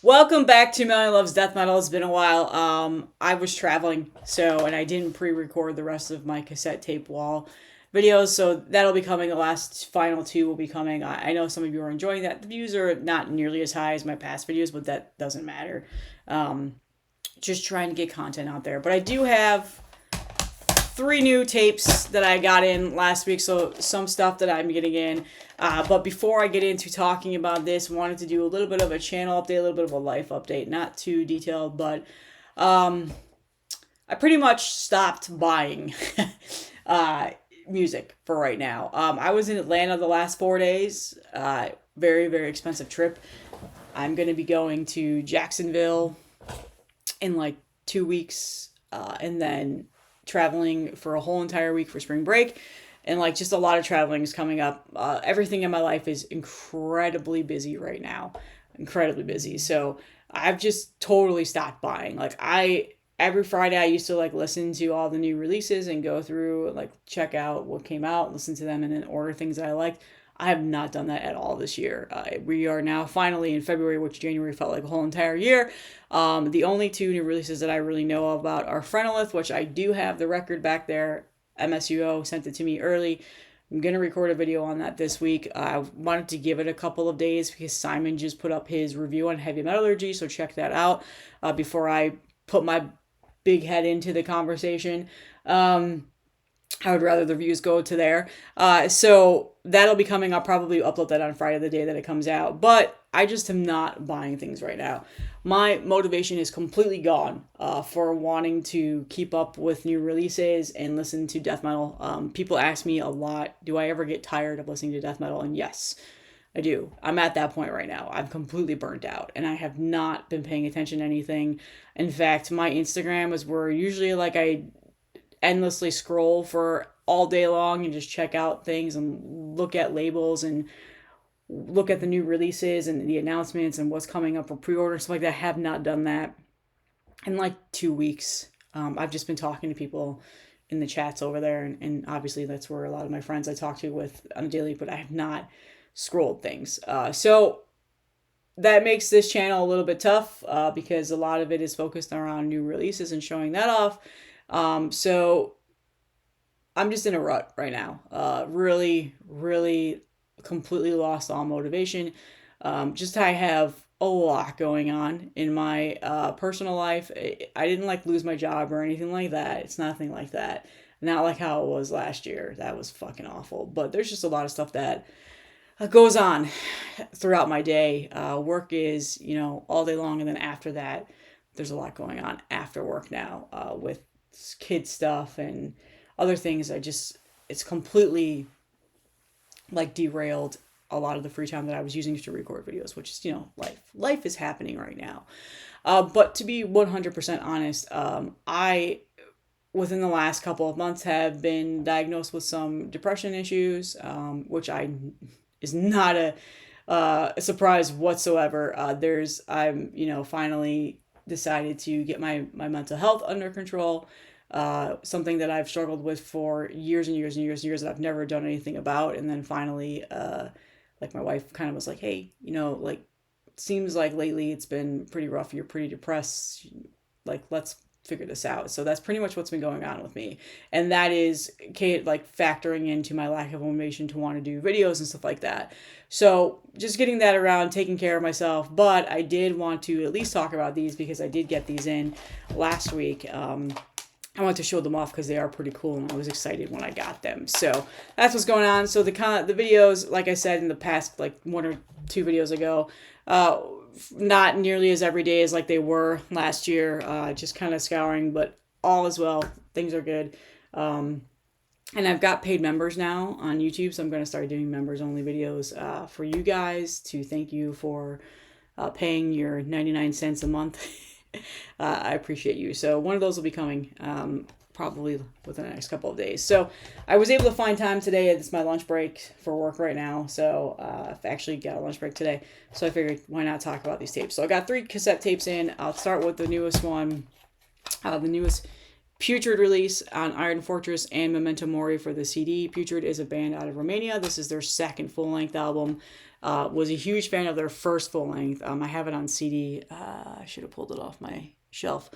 Welcome back to Melanie Loves Death Metal. It's been a while. I was traveling, and I didn't pre-record the rest of my cassette tape wall videos, so that'll be coming. The last final two will be coming. I know some of you are enjoying that. The views are not nearly as high as my past videos, but that doesn't matter. Just trying to get content out there. But I do have three new tapes that I got in last week, so some stuff that I'm getting in. But before I get into talking about this, I wanted to do a little bit of a channel update, a little bit of a life update. Not too detailed, but I pretty much stopped buying music for right now. I was in Atlanta the last 4 days. Very, very expensive trip. I'm going to be going to Jacksonville in like 2 weeks, and then traveling for a whole entire week for spring break. And like just a lot of traveling is coming up. Everything in my life is incredibly busy right now. Incredibly busy. So I've just totally stopped buying. Every Friday I used to like listen to all the new releases and go through, like, check out what came out, listen to them, and then order things that I liked. I have not done that at all this year. We are now finally in February, which January felt like a whole entire year. The only two new releases that I really know about are Phrenolith, which I do have the record back there. MSUO sent it to me early. I'm going to record a video on that this week. I wanted to give it a couple of days because Simon just put up his review on heavy metallurgy, so check that out before I put my big head into the conversation. I would rather the views go to there. So that'll be coming. I'll probably upload that on Friday, the day that it comes out. But I just am not buying things right now. My motivation is completely gone for wanting to keep up with new releases and listen to death metal. People ask me a lot, do I ever get tired of listening to death metal? And yes, I do. I'm at that point right now. I'm completely burnt out and I have not been paying attention to anything. In fact, my Instagram is where usually like I endlessly scroll for all day long and just check out things and look at labels and look at the new releases and the announcements and what's coming up for pre-order, stuff like that. I have not done that in like 2 weeks. I've just been talking to people in the chats over there, and obviously that's where a lot of my friends I talk to with on a daily, but I have not scrolled things. So that makes this channel a little bit tough because a lot of it is focused around new releases and showing that off. So I'm just in a rut right now. Really, really completely lost all motivation. Just I have a lot going on in my personal life. I didn't like lose my job or anything like that. It's nothing like that. Not like how it was last year. That was fucking awful. But there's just a lot of stuff that goes on throughout my day. Work is, all day long. And then after that, there's a lot going on after work now with kid stuff and other things. It's completely like derailed a lot of the free time that I was using to record videos, which is, life is happening right now. But to be 100% honest, I, within the last couple of months, have been diagnosed with some depression issues, which is not a surprise whatsoever. I'm finally decided to get my mental health under control. Something that I've struggled with for years and years and years and years that I've never done anything about. And then finally, like my wife kind of was like, hey, like, seems like lately it's been pretty rough. You're pretty depressed. Like, let's figure this out. So that's pretty much what's been going on with me. And that is like factoring into my lack of motivation to want to do videos and stuff like that. So just getting that around, taking care of myself. But I did want to at least talk about these because I did get these in last week. I want to show them off because they are pretty cool and I was excited when I got them. So that's what's going on. So the videos, like I said in the past, like 1 or 2 videos ago, not nearly as every day as like they were last year, just kind of scouring, but all is well. Things are good. And I've got paid members now on YouTube, so I'm going to start doing members only videos for you guys to thank you for paying your 99 cents a month. I appreciate you. So one of those will be coming probably within the next couple of days. So I was able to find time today. It's my lunch break for work right now. So I've actually got a lunch break today. So I figured why not talk about these tapes. So I got 3 cassette tapes in. I'll start with the newest one. The newest Putrid release on Iron Fortress and Memento Mori for the CD. Putrid is a band out of Romania. This is their second full-length album. Was a huge fan of their first full length. I have it on CD. I should have pulled it off my shelf.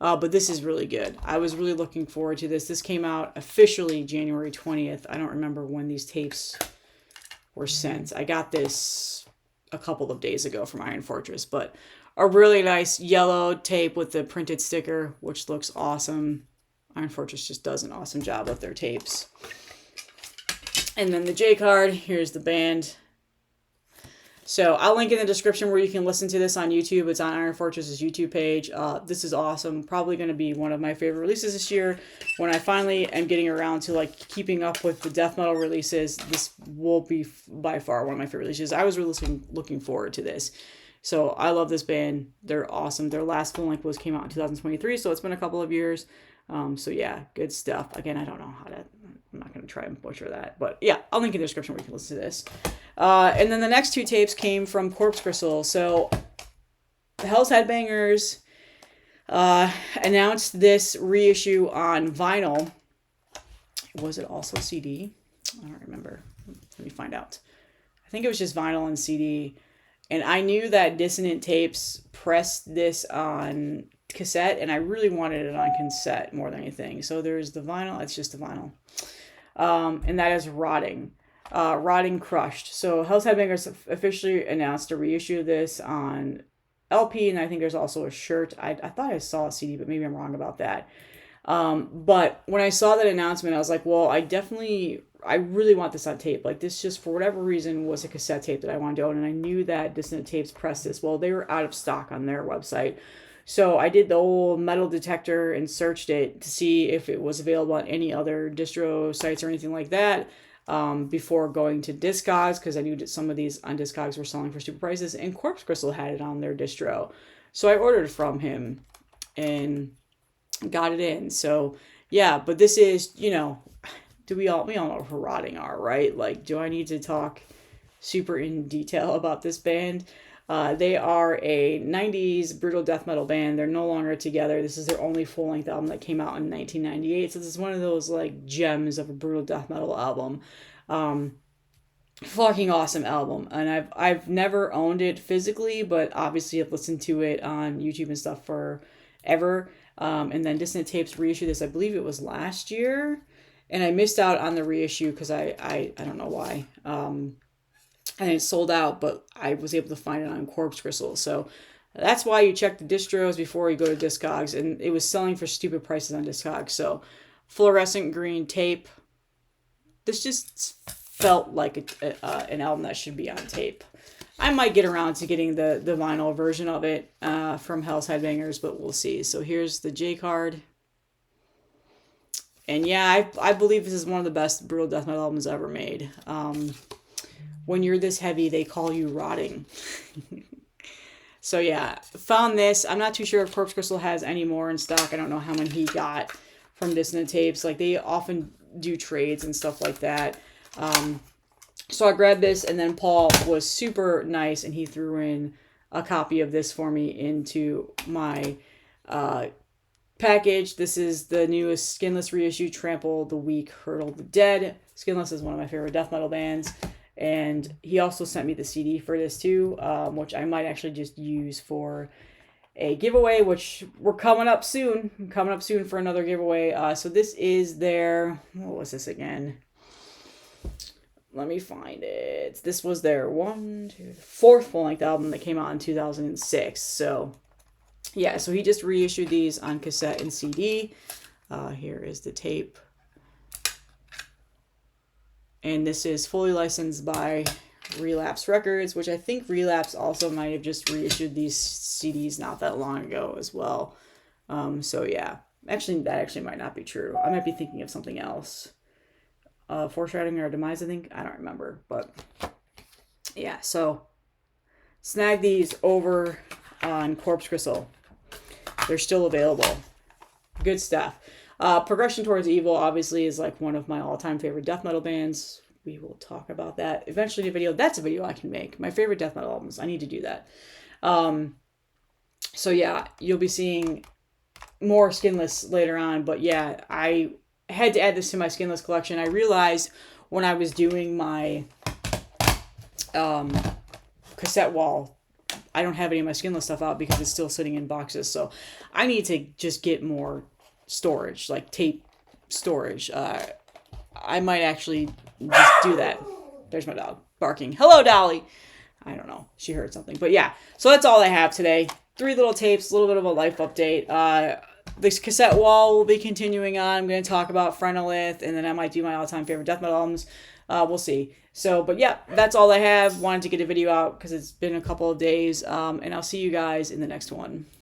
But this is really good. I was really looking forward to this. This came out officially January 20th. I don't remember when these tapes were sent. I got this a couple of days ago from Iron Fortress, but a really nice yellow tape with the printed sticker, which looks awesome. Iron Fortress just does an awesome job with their tapes. And then the J card, here's the band. So I'll link in the description where you can listen to this on YouTube. It's on Iron Fortress's YouTube page. This is awesome. Probably going to be one of my favorite releases this year. When I finally am getting around to like keeping up with the death metal releases, this will be by far one of my favorite releases. I was really looking forward to this. So I love this band. They're awesome. Their last full length came out in 2023, so it's been a couple of years. So yeah, good stuff. Again, I don't know how to, I'm not going to try and butcher that, but yeah, I'll link in the description where you can listen to this. And then the next two tapes came from Corpse Crystal. So Hell's Headbangers announced this reissue on vinyl. Was it also CD? I don't remember. Let me find out. I think it was just vinyl and CD. And I knew that Dissonant Tapes pressed this on cassette, and I really wanted it on cassette more than anything. So there's the vinyl. It's just the vinyl. And that is Rotting. Rotting Crushed. So Hell's Headbangers officially announced a reissue of this on LP, and I think there's also a shirt. I thought I saw a CD, but maybe I'm wrong about that. But when I saw that announcement, I was like, well, I really want this on tape. Like, this just, for whatever reason, was a cassette tape that I wanted to own, and I knew that Dissonant Tapes pressed this. Well, they were out of stock on their website. So I did the old metal detector and searched it to see if it was available on any other distro sites or anything like that before going to Discogs, because I knew that some of these on Discogs were selling for stupid prices, and Corpse Crystal had it on their distro. So I ordered from him and got it in. So yeah, but this is, we all know who Rotting are, right? Like, do I need to talk super in detail about this band? They are a 90s brutal death metal band. They're no longer together. This is their only full-length album that came out in 1998. So this is one of those like gems of a brutal death metal album. Fucking awesome album. And I've never owned it physically, but obviously I've listened to it on YouTube and stuff forever. And then Dissonant Tapes reissued this, I believe it was last year. And I missed out on the reissue because I don't know why. And it sold out, but I was able to find it on Corpse Crystal. So that's why you check the distros before you go to Discogs. And it was selling for stupid prices on Discogs. So fluorescent green tape. This just felt like an album that should be on tape. I might get around to getting the vinyl version of it from Hell's Headbangers, but we'll see. So here's the J card. And yeah, I believe this is one of the best brutal death metal albums ever made. When you're this heavy, they call you Rotting. So yeah, found this. I'm not too sure if Corpse Crystal has any more in stock. I don't know how many he got from Dissonant Tapes. Like, they often do trades and stuff like that. So I grabbed this, and then Paul was super nice, and he threw in a copy of this for me into my package. This is the newest Skinless reissue, Trample the Weak, Hurdle the Dead. Skinless is one of my favorite death metal bands. And he also sent me the CD for this too, which I might actually just use for a giveaway, which we're coming up soon. For another giveaway. So this is their, what was this again? Let me find it. This was their fourth full-length album that came out in 2006. So yeah, so he just reissued these on cassette and CD. Here is the tape. And this is fully licensed by Relapse Records, which I think Relapse also might have just reissued these CDs not that long ago as well. So yeah, that might not be true. I might be thinking of something else. Foreshadowing Our Demise, I think. I don't remember, but yeah. So snag these over on Corpse Crystal. They're still available. Good stuff. Progression Towards Evil obviously is like one of my all-time favorite death metal bands. We will talk about that eventually in a video. That's a video I can make. My favorite death metal albums. I need to do that. So yeah, you'll be seeing more Skinless later on. But yeah, I had to add this to my Skinless collection. I realized when I was doing my cassette wall. I don't have any of my Skinless stuff out because it's still sitting in boxes. So I need to just get more storage, like tape storage. I might actually just do that. There's my dog barking. Hello, Dolly. I don't know. She heard something. But yeah, so that's all I have today. 3 little tapes, a little bit of a life update. This cassette wall will be continuing on. I'm going to talk about Phrenolith, and then I might do my all-time favorite death metal albums. We'll see. So, but yeah, that's all I have. Wanted to get a video out because it's been a couple of days. And I'll see you guys in the next one.